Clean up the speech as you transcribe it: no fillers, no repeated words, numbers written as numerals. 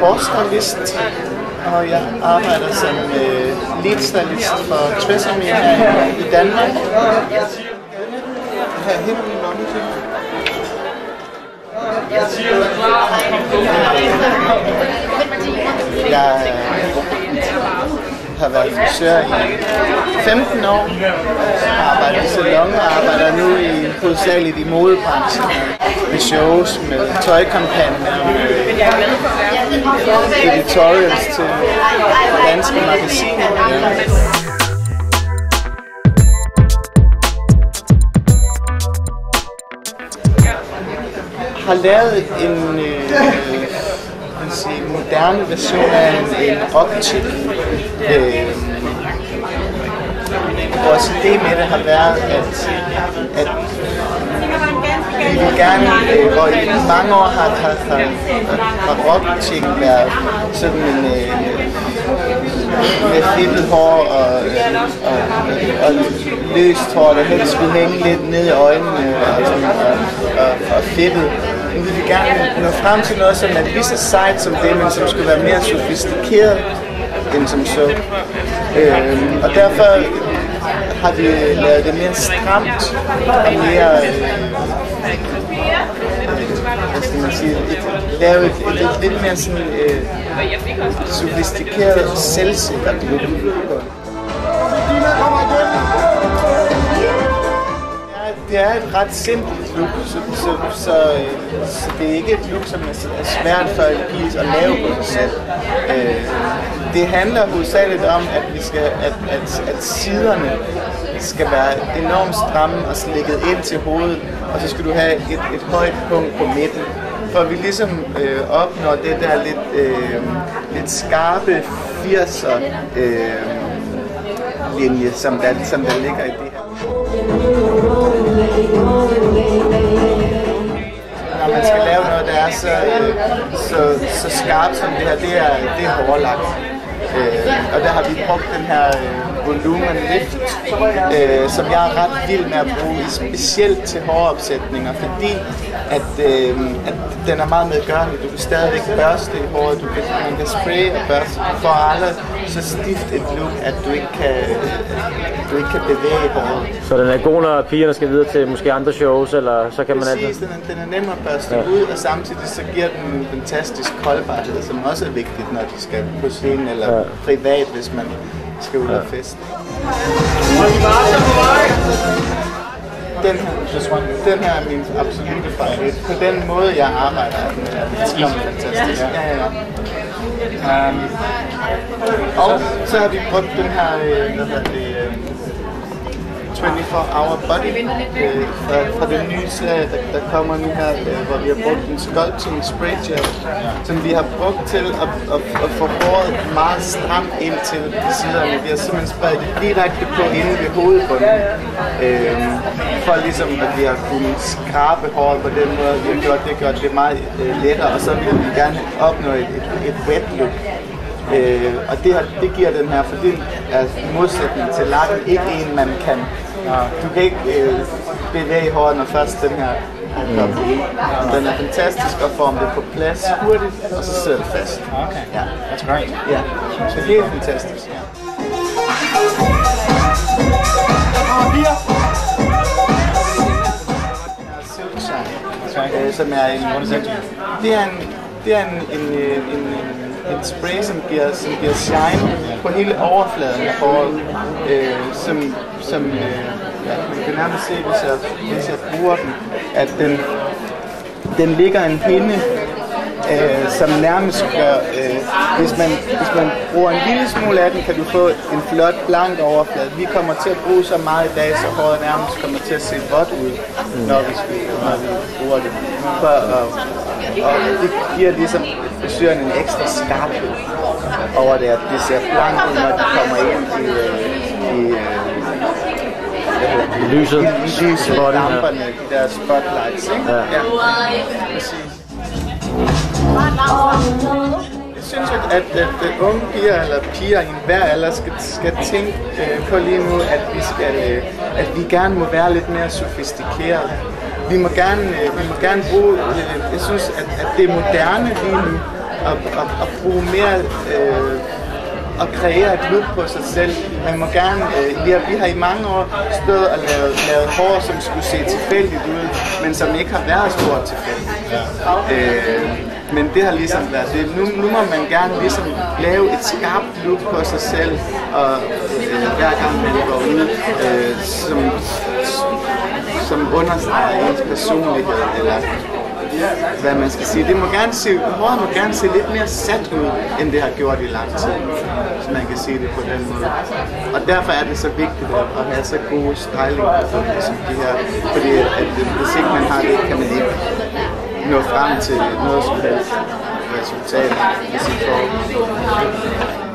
hårstylist, og jeg arbejder som leadstylist for Tresemme her i Danmark. Her hænger min lomme til. Jeg har været frisør i 15 år, har arbejdet i salon og arbejder nu hovedsageligt i modebranchen med shows, med tøjkampagner, editorials til danske magasiner. Har lavet en moderne version af en optik. Vores idé med det har været, at vi vil gerne, og i mange år har rockbutikken været sådan en med fedtet hår og løst hår, der helst skulle hænge lidt ned i øjnene og fedtet. Men vi vil gerne nå frem til noget, som er lige så sejt som det, men som skulle være mere sofistikeret end som så. Og derfor har vi lavet det mere stramt og mere, hvad skal man sige, lavet et lidt mere sådan sofistikeret, selvsikkert look. Det er et ret simpelt look, så det er ikke et look, som er svært for en pige at lave på sig selv. Det handler hovedsageligt om, at siderne skal være enormt stramme og slikket ind til hovedet, og så skal du have et højt punkt på midten, for vi ligesom opnår det der lidt skarpe 80'er linje, som der ligger i det her. Når man skal lave noget, der er så skarpt som det her, det er hårlagt. Og der har vi brugt den her volumen lift, som jeg er ret vild med at bruge, specielt til håropsætninger, fordi at den er meget medgørlig. Du kan stadigvæk børste i håret, man kan spraye og børste. Du får aldrig så stift et look, at du ikke kan bevæge håret. Så den er god, når pigerne skal videre til måske andre shows, eller så kan man altid... Præcis, den er nem at børste ud, og samtidig så giver den en fantastisk holdbarhed, som også er vigtigt, når de skal på scenen eller privat, hvis man skal ud og feste. Den her er min absolutte favorit. På den måde, jeg arbejder, er fantastisk. Ja. Og så har vi brugt den her, 24-hour body fra den nye serie, der kommer nu her, hvor vi har brugt en sculpting spray gel, som vi har brugt til at få håret meget stramt ind til siderne. Vi har simpelthen spredt det direkte på inde ved hovedbunden, for ligesom at vi har kunnet skrabe håret på den måde. Vi har gjort det meget lettere, og så vil vi gerne opnå et wet look. Og det giver den her, for det er modsætning til lakken, ikke en man kan. Du kan ikke bevæge håret, når først den her er kommet ind. Den er fantastisk at forme det på plads hurtigt, og så sidder det fast. Okay, that's great. Ja, så det er fantastisk. Silk Shine, som er en spray, som giver shine på hele overfladen af håret, man kan nærmest se, hvis jeg bruger den, at den ligger en hinde, som nærmest gør, hvis man bruger en lille smule af den, kan du få en flot, blank overflade. Vi kommer til at bruge så meget i dag, så håret nærmest kommer til at se vådt ud, når vi bruger det. Og det giver ligesom frisøren en ekstra skarphed over det, at det ser blankt ud, når de kommer ind i lyset, lamperne, de der spotlights, ikke? Ja. Præcis. Jeg synes, at unge piger eller piger i enhver alder skal tænke på lige nu, at vi gerne må være lidt mere sofistikeret. Vi må gerne bruge, jeg synes, at det moderne lige nu at bruge mere at kreere et look på sig selv. Man må gerne, vi har i mange år stået og lavet hår, som skulle se tilfældigt ud, men som ikke har været stort tilfældigt. Men det har ligesom været det. Nu må man gerne ligesom lave et skarpt look på sig selv, og hver gang man går ud, som understreger ens personlighed, eller hvad man skal sige. Håret må gerne se lidt mere sat ud, end det har gjort i lang tid, så man kan sige det på den måde. Og derfor er det så vigtigt at have så gode stylingprodukter som de her, fordi at hvis ikke man har det, kan man ikke nå frem til noget som helst resultat i sit hår.